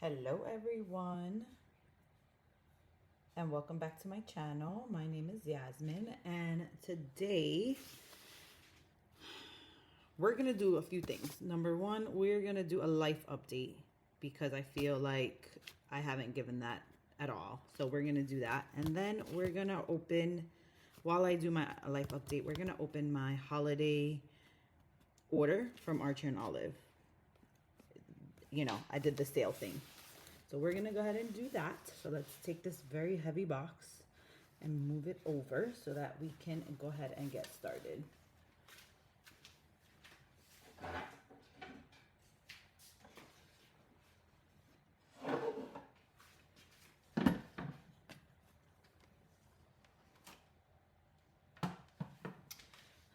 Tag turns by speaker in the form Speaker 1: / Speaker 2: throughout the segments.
Speaker 1: Hello everyone, and welcome back to my channel. My name is Yasmin, and today we're gonna do a few things. Number one, we're gonna do a life update because I feel like I haven't given that at all. So we're gonna do that, and then we're gonna open, while I do my life update, we're gonna open my holiday order from Archer and Olive. You know, I did the sale thing. So we're gonna go ahead and do that. So let's take this very heavy box and move it over so that we can go ahead and get started.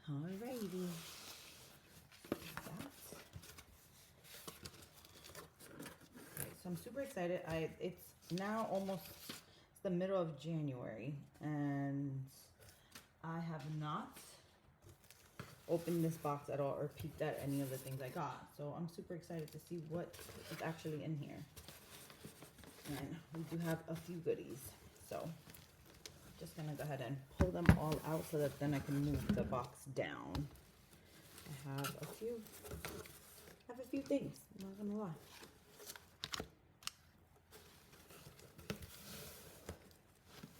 Speaker 1: Alrighty. So I'm super excited. It's now almost the middle of January, and I have not opened this box at all or peeked at any of the things I got. So I'm super excited to see what is actually in here. And we do have a few goodies. So just gonna go ahead and pull them all out so that then I can move the box down. I have a few things, I'm not gonna lie.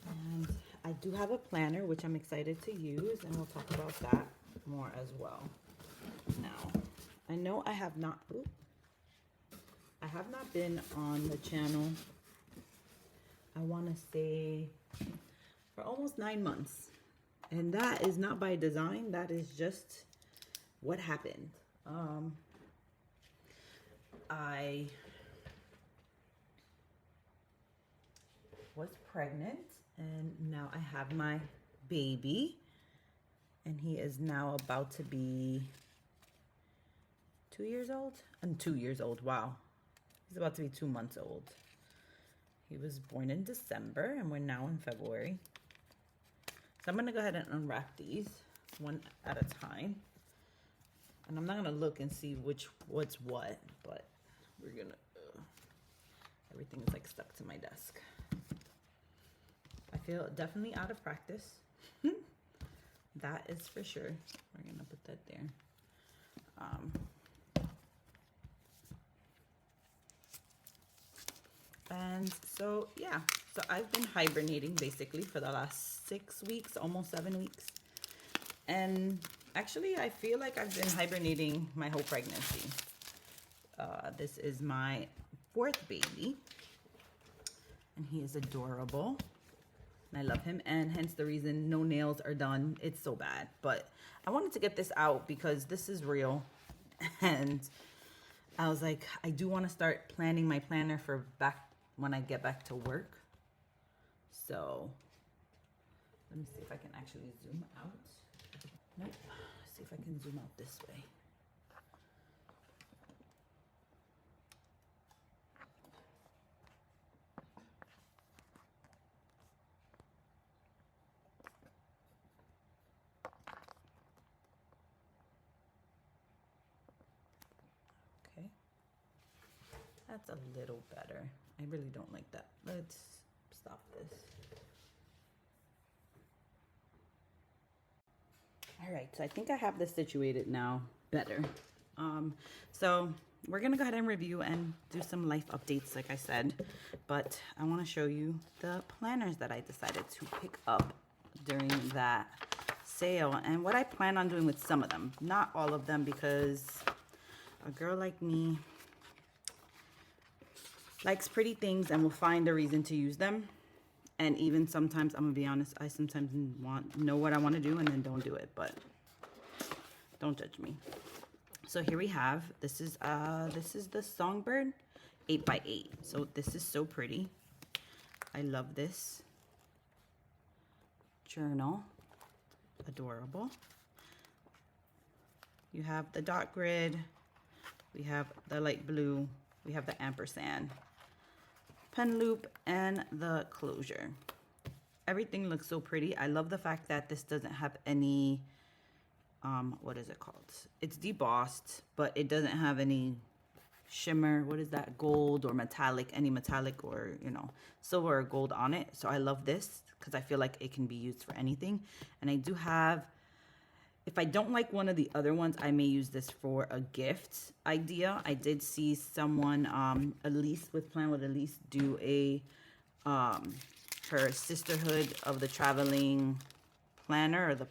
Speaker 1: And I do have a planner, which I'm excited to use, and we'll talk about that more as well. Now, I know I have not been on the channel, I want to say, for almost 9 months. And that is not by design, that is just what happened. I was pregnant, and now I have my baby, and he is now about to be 2 years old. I'm 2 years old. Wow, he's about to be 2 months old. He was born in December, and we're now in February. So I'm gonna go ahead and unwrap these one at a time, and I'm not gonna look and see what's what, but we're gonna everything is like stuck to my desk. I feel definitely out of practice. That is for sure. We're gonna put that there. And so, yeah. So I've been hibernating basically for the last 6 weeks, almost 7 weeks. And actually, I feel like I've been hibernating my whole pregnancy. This is my 4th baby. And he is adorable. I love him, and hence the reason no nails are done. It's so bad, but I wanted to get this out because this is real, and I was like, I do want to start planning my planner for back when I get back to work. So let me see if I can actually zoom out. Nope. Let's see if I can zoom out this way. Okay, that's a little better. I really don't like that. Let's stop this. All right, so I think I have this situated now better. So we're gonna go ahead and review and do some life updates, like I said, but I want to show you the planners that I decided to pick up during that sale and what I plan on doing with some of them, not all of them, because a girl like me likes pretty things and will find a reason to use them. And even sometimes, I'm gonna be honest, I sometimes know what I want to do and then don't do it, but don't judge me. So here we have, this is the Songbird 8x8. So this is so pretty. I love this journal. Adorable. You have the dot grid, we have the light blue, we have the ampersand, pen loop, and the closure. Everything looks so pretty. I love the fact that this doesn't have any what is it called? It's debossed, but it doesn't have any shimmer, what is that, gold or metallic, any metallic or, you know, silver or gold on it. So I love this because I feel like it can be used for anything. And I do have, if I don't like one of the other ones, I may use this for a gift idea. I did see someone, Elise with Plan with Elise, do a, her Sisterhood of the Traveling Planner, or the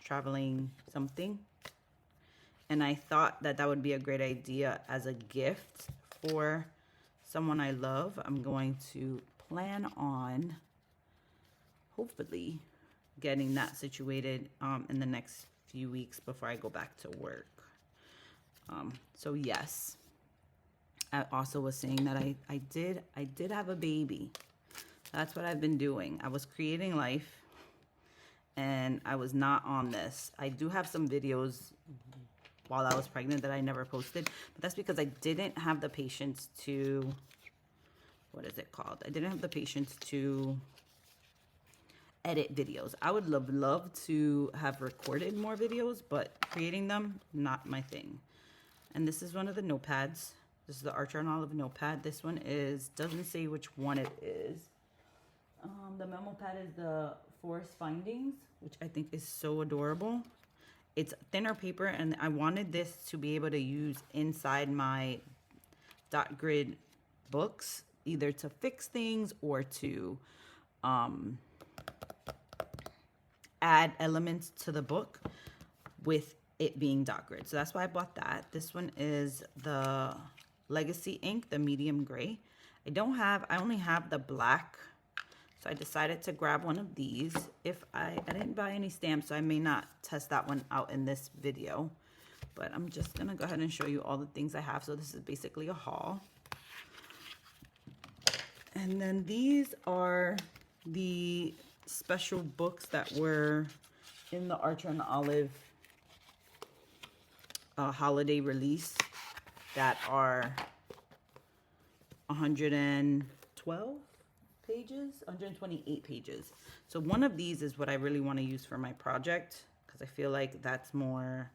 Speaker 1: Traveling something. And I thought that that would be a great idea as a gift for someone I love. I'm going to plan on hopefully getting that situated in the next few weeks before I go back to work. So yes, I also was saying that I did have a baby. That's what I've been doing. I was creating life and I was not on this. I do have some videos while I was pregnant that I never posted, but that's because I didn't have the patience to, what is it called? I didn't have the patience to edit videos. I would love to have recorded more videos, but creating them, not my thing. And this is one of the notepads. This is the Archer and Olive notepad. This one is, doesn't say which one it is. The memo pad is the Forest Findings, which I think is so adorable. It's thinner paper, and I wanted this to be able to use inside my dot grid books, either to fix things or to add elements to the book with it being dot grid. So that's why I bought that. This one is the Legacy ink, the medium gray. I only have the black. So I decided to grab one of these. If I didn't buy any stamps, so I may not test that one out in this video. But I'm just gonna go ahead and show you all the things I have. So this is basically a haul. And then these are the special books that were in the Archer and Olive holiday release that are 112 pages, 128 pages. So one of these is what I really want to use for my project because I feel like that's more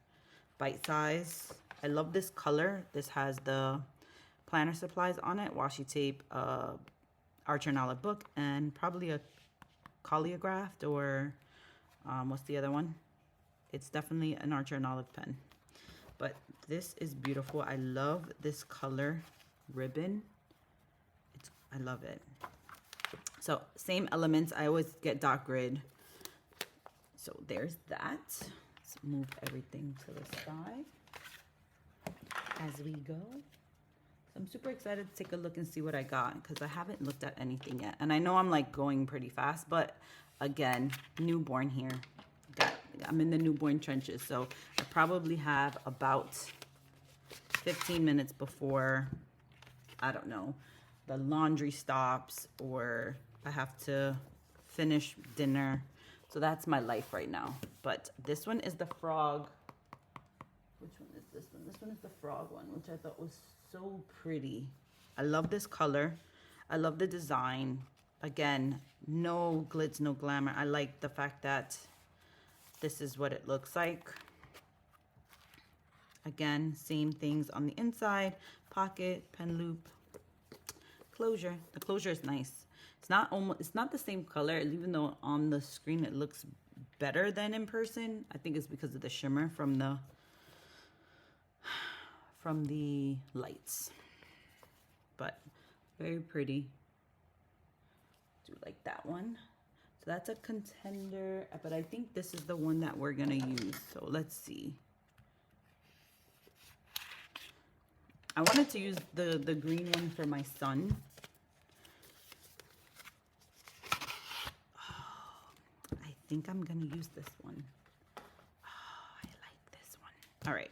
Speaker 1: bite size. I love this color. This has the planner supplies on it, washi tape, Archer and Olive book, and probably a collagraphed or what's the other one? It's definitely an Archer and Olive pen. But this is beautiful. I love this color ribbon. I love it. So same elements. I always get dot grid. So there's that. Let's move everything to the side as we go. So I'm super excited to take a look and see what I got because I haven't looked at anything yet. And I know I'm like going pretty fast, but again, newborn here. I'm in the newborn trenches. So I probably have about 15 minutes before, I don't know, the laundry stops or I have to finish dinner. So that's my life right now. But this one is the frog. Which one is this one? This one is the frog one, which I thought was so pretty. I love this color. I love the design. Again, no glitz, no glamour. I like the fact that this is what it looks like. Again, same things on the inside. Pocket, pen loop, closure. The closure is nice. It's not the same color, even though on the screen it looks better than in person. I think it's because of the shimmer from the lights. But very pretty. Do like that one. So that's a contender, but I think this is the one that we're gonna use. So let's see. I wanted to use the green one for my son. Oh, I think I'm gonna use this one. Oh, I like this one. All right.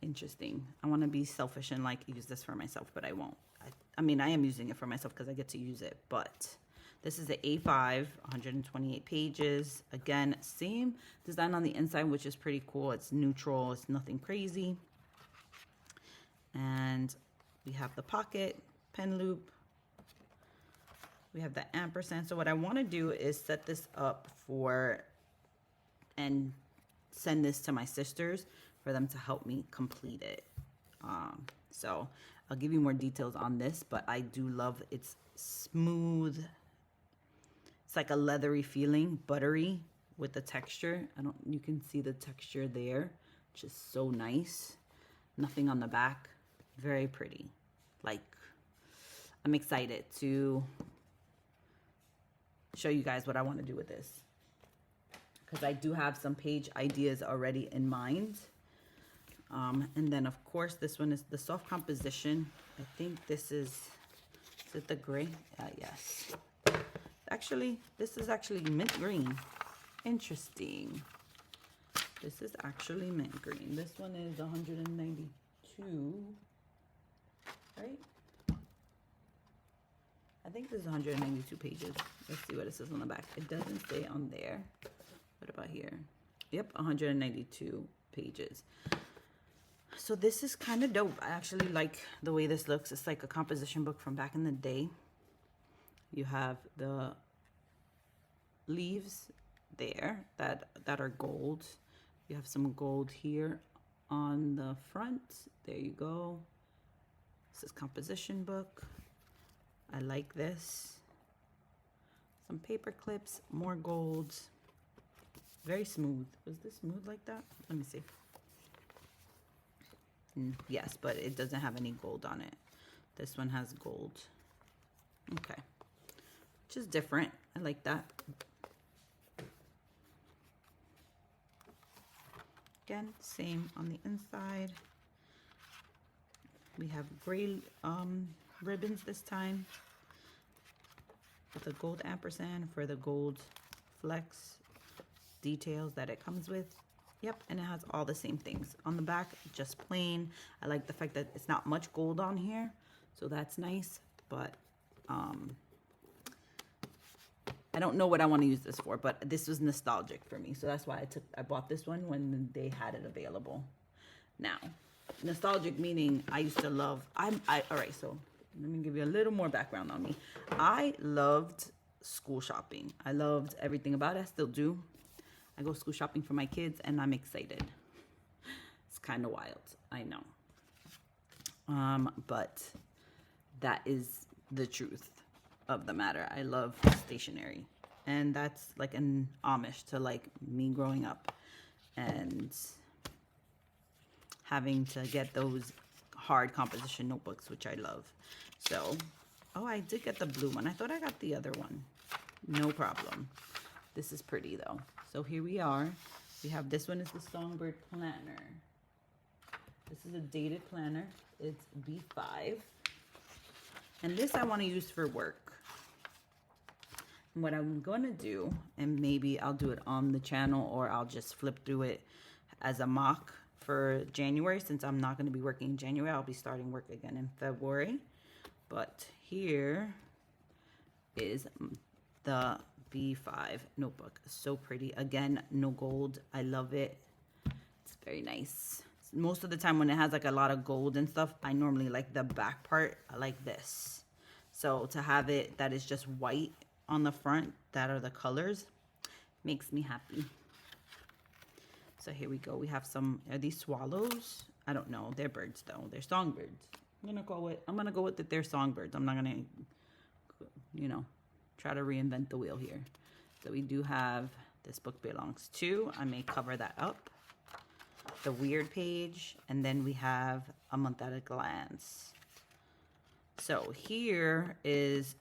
Speaker 1: Interesting. I want to be selfish and like use this for myself, but I won't. I mean, I am using it for myself because I get to use it, but this is the A5, 128 pages. Again, same design on the inside, which is pretty cool. It's neutral. It's nothing crazy. And we have the pocket, pen loop. We have the ampersand. So what I want to do is set this up and send this to my sisters for them to help me complete it. So I'll give you more details on this, but I do love it's smooth. It's like a leathery feeling, buttery with the texture. You can see the texture there, which is so nice. Nothing on the back. Very pretty. Like, I'm excited to show you guys what I want to do with this, because I do have some page ideas already in mind. And then of course this one is the soft composition. I think this is it the gray? Yes. Actually, this is actually mint green. Interesting. This is actually mint green. This one is 192, right? I think this is 192 pages. Let's see what it says on the back. It doesn't say on there. What about here? Yep, 192 pages. So this is kind of dope. I actually like the way this looks. It's like a composition book from back in the day. You have the leaves there that are gold. You have some gold here on the front. There you go. This is composition book. I like this. Some paper clips, more gold. Very smooth. Was this smooth like that? Let me see. Yes, but it doesn't have any gold on it. This one has gold. Okay. Which is different. I like that. Again, same on the inside. We have gray ribbons this time with a gold ampersand for the gold flex details that it comes with. Yep, and it has all the same things. On the back, just plain. I like the fact that it's not much gold on here, so that's nice, but I don't know what I want to use this for, but this was nostalgic for me, so that's why I bought this one when they had it available. Now, nostalgic meaning I used to love, all right, so let me give you a little more background on me. I loved school shopping. I loved everything about it. I still do. I go school shopping for my kids, and I'm excited. It's kind of wild, I know. But that is the truth of the matter. I love stationery, and that's like an homage to like me growing up and having to get those hard composition notebooks, which I love. So, oh, I did get the blue one. I thought I got the other one. No problem. This is pretty though. So here we are. We have this one is the Songbird Planner. This is a dated planner. It's B5. And this I want to use for work. And what I'm going to do, and maybe I'll do it on the channel or I'll just flip through it as a mock for January. Since I'm not going to be working in January, I'll be starting work again in February. But here is the B5 notebook. So pretty. Again, no gold. I love it. It's very nice. Most of the time when it has like a lot of gold and stuff, I normally like the back part. I like this. So to have it that is just white on the front, that are the colors, makes me happy. So here we go. We have some, are these swallows? I don't know. They're birds though. They're songbirds. I'm gonna go with that they're songbirds. I'm not gonna, you know, try to reinvent the wheel here. So we do have This Book Belongs To. I may cover that up. The weird page, and then we have A Month at a Glance. So here is,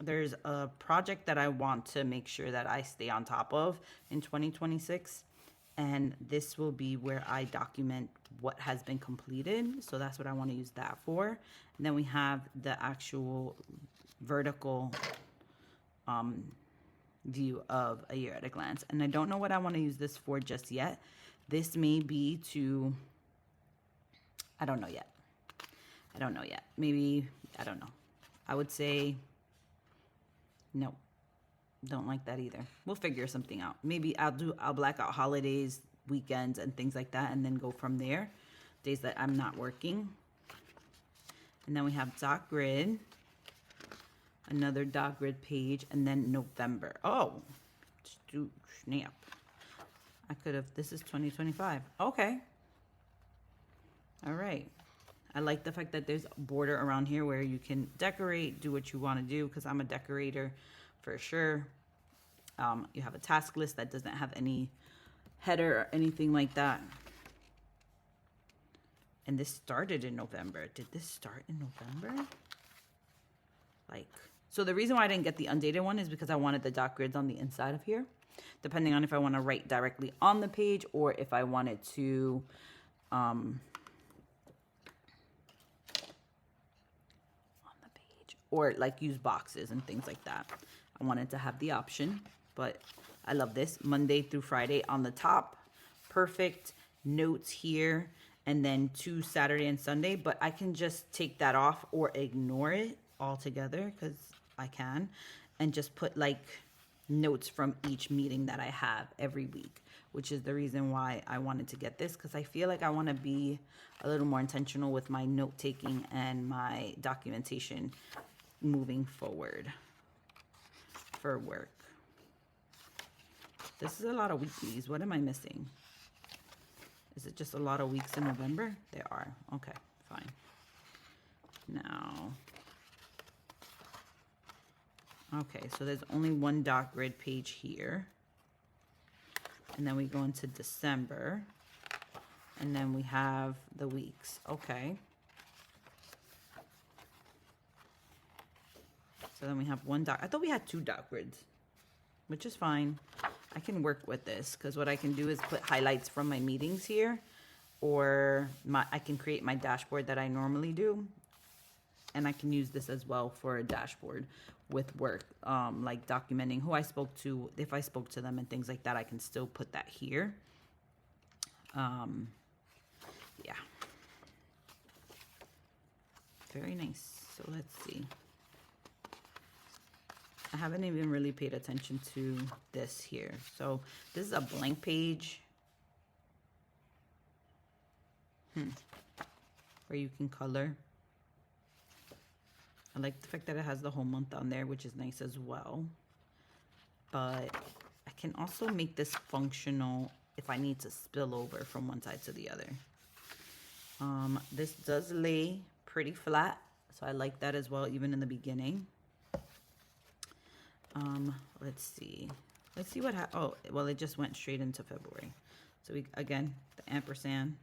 Speaker 1: there's a project that I want to make sure that I stay on top of in 2026. And this will be where I document what has been completed. So that's what I want to use that for. And then we have the actual vertical view of A Year at a Glance. And I don't know what I want to use this for just yet. This may be to, I don't know yet. Maybe, I don't know. I would say, no, don't like that either. We'll figure something out. Maybe I'll black out holidays, weekends, and things like that, and then go from there. Days that I'm not working. And then we have dot grid. Another dot grid page, and then November. Oh, snap. I could have, this is 2025. Okay. All right. I like the fact that there's a border around here where you can decorate, do what you want to do, because I'm a decorator for sure. You have a task list that doesn't have any header or anything like that. And this started in November. Did this start in November? Like, so the reason why I didn't get the undated one is because I wanted the dot grids on the inside of here, depending on if I want to write directly on the page or if I wanted to on the page, or like use boxes and things like that. I wanted to have the option, but I love this. Monday through Friday on the top. Perfect. Notes here. And then 2 Saturday and Sunday, but I can just take that off or ignore it altogether, because I can, and just put like notes from each meeting that I have every week, which is the reason why I wanted to get this, because I feel like I want to be a little more intentional with my note taking and my documentation moving forward for work. This is a lot of weeklies. What am I missing? Is it just a lot of weeks in November? There are. Okay, fine. Now, okay, so there's only one dot grid page here. And then we go into December. And then we have the weeks. Okay. So then we have one dot. I thought we had 2 dot grids, which is fine. I can work with this, because what I can do is put highlights from my meetings here, or I can create my dashboard that I normally do, and I can use this as well for a dashboard with work, like documenting who I spoke to, if I spoke to them and things like that. I can still put that here. Yeah. Very nice. So let's see. I haven't even really paid attention to this here. So this is a blank page. Where you can color. I like the fact that it has the whole month on there, which is nice as well. But I can also make this functional if I need to spill over from one side to the other. This does lay pretty flat, so I like that as well, even in the beginning. Let's see. Let's see what oh, well, it just went straight into February. So we, again, the ampersand.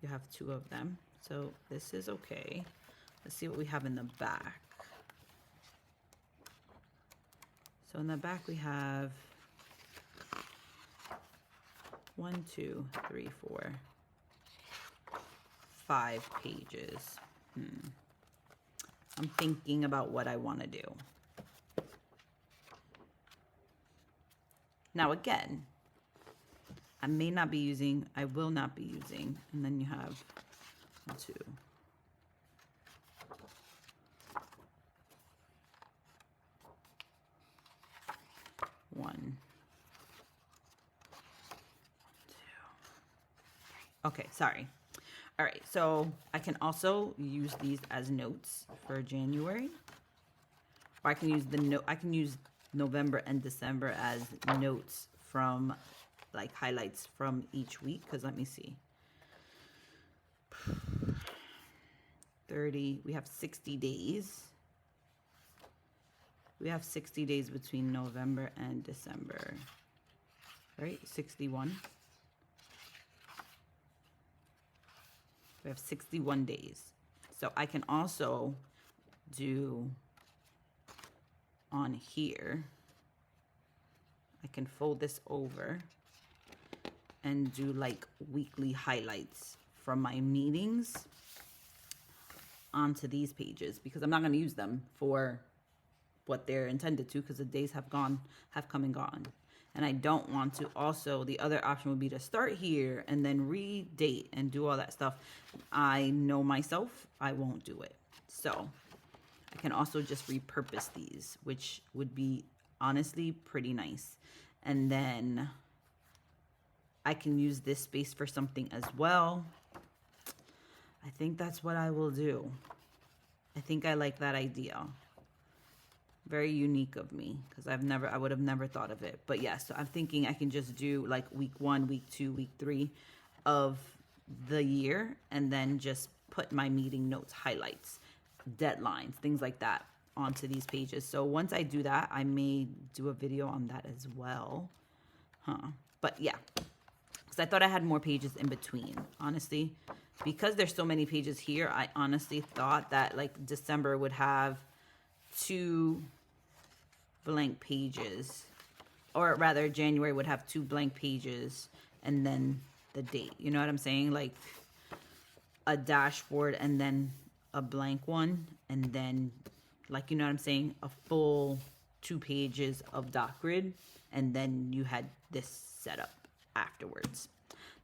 Speaker 1: You have 2 of them. So this is okay. Let's see what we have in the back. So in the back we have 1, 2, 3, 4, 5 pages. I'm thinking about what I want to do. Now again, I may not be using, I will not be using, and then you have 2. 1, 2. Okay, sorry. All right, so I can also use these as notes for January, or I can use November and December as notes from, like, highlights from each week. Because let me see, 30. We have 60 days. We have 60 days between November and December, right? 61. We have 61 days. So I can also do on here, I can fold this over and do like weekly highlights from my meetings onto these pages, because I'm not going to use them for what they're intended to, because the days have come and gone. And I don't want to also, the other option would be to start here and then redate and do all that stuff. I know myself, I won't do it. So I can also just repurpose these, which would be honestly pretty nice. And then I can use this space for something as well. I think that's what I will do. I think I like that idea. Very unique of me, because I would have never thought of it. But yes, so I'm thinking I can just do like week 1, week 2, week 3 of the year and then just put my meeting notes, highlights, deadlines, things like that onto these pages. So once I do that, I may do a video on that as well. But yeah, because I thought I had more pages in between. Honestly, because there's so many pages here, I honestly thought that like December would have 2 blank pages, or rather January would have 2 blank pages and then the date. You know what I'm saying? Like a dashboard and then a blank one, and then, like, you know what I'm saying, a full 2 pages of dot grid, and then you had this set up afterwards.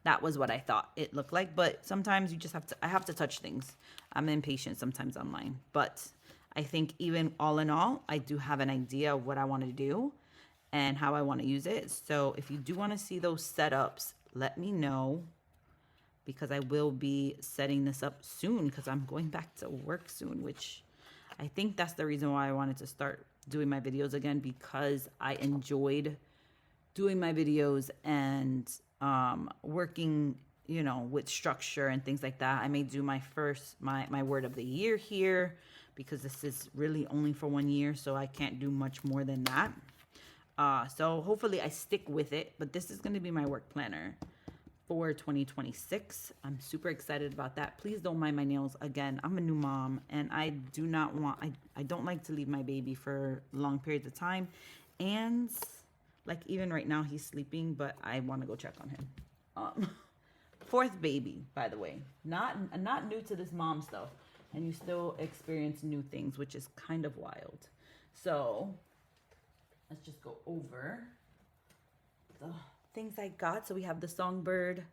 Speaker 1: That was what I thought it looked like, but sometimes you just have to, I have to touch things. I'm impatient sometimes online, but I think even all in all, I do have an idea of what I want to do and how I want to use it. So if you do want to see those setups, let me know, because I will be setting this up soon, because I'm going back to work soon, which I think that's the reason why I wanted to start doing my videos again, because I enjoyed doing my videos and working, you know, with structure and things like that. I may do my first, my word of the year here, because this is really only for 1 year, so I can't do much more than that. So hopefully I stick with it, but this is going to be my work planner for 2026. I'm super excited about that. Please don't mind my nails. Again, I'm a new mom, and I do not want, I don't like to leave my baby for long periods of time. And like even right now he's sleeping, but I want to go check on him. 4th baby, by the way, not new to this mom stuff, and you still experience new things, which is kind of wild. So let's just go over the things I got. So we have the songbird.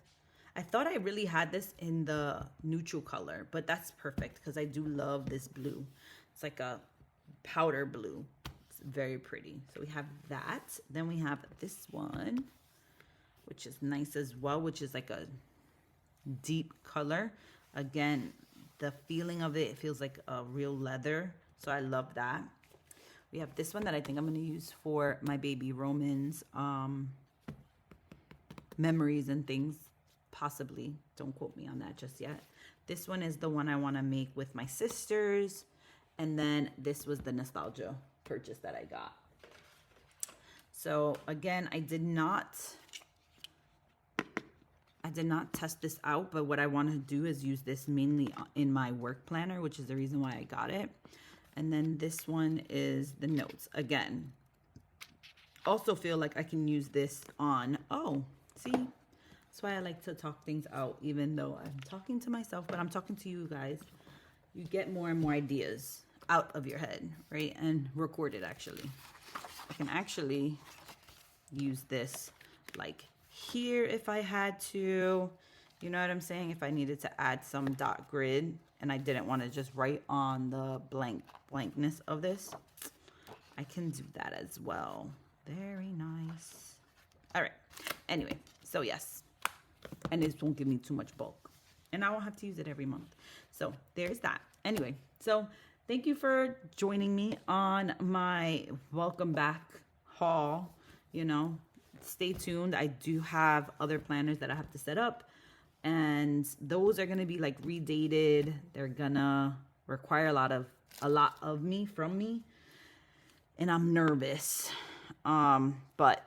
Speaker 1: I thought I really had this in the neutral color, but that's perfect because I do love this blue. It's like a powder blue. It's very pretty. So we have that. Then we have this one, which is nice as well, which is like a deep color. Again, the feeling of it feels like a real leather. So I love that. We have this one that I think I'm going to use for my baby Roman's memories and things, possibly. Don't quote me on that just yet. This one is the one I want to make with my sisters. And then this was the nostalgia purchase that I got. So again, I did not test this out, but what I want to do is use this mainly in my work planner, which is the reason why I got it. And then this one is the notes. Again, also feel like I can use this on, see, that's why I like to talk things out, even though I'm talking to myself, but I'm talking to you guys. You get more and more ideas out of your head, right? And record it, actually. I can actually use this like here if I had to, you know what I'm saying? If I needed to add some dot grid and I didn't want to just write on the blankness of this, I can do that as well. Very nice. All right. Anyway, so yes. And this won't give me too much bulk. And I won't have to use it every month. So there's that. Anyway, so thank you for joining me on my welcome back haul. You know, stay tuned. I do have other planners that I have to set up. And those are going to be like redated. They're going to require a lot of me from me. And I'm nervous. But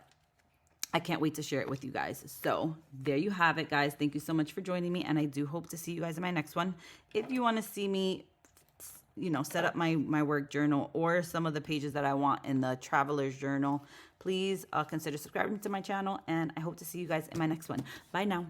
Speaker 1: I can't wait to share it with you guys. So there you have it, guys. Thank you so much for joining me. And I do hope to see you guys in my next one. If you want to see me, you know, set up my work journal or some of the pages that I want in the traveler's journal, please consider subscribing to my channel. And I hope to see you guys in my next one. Bye now.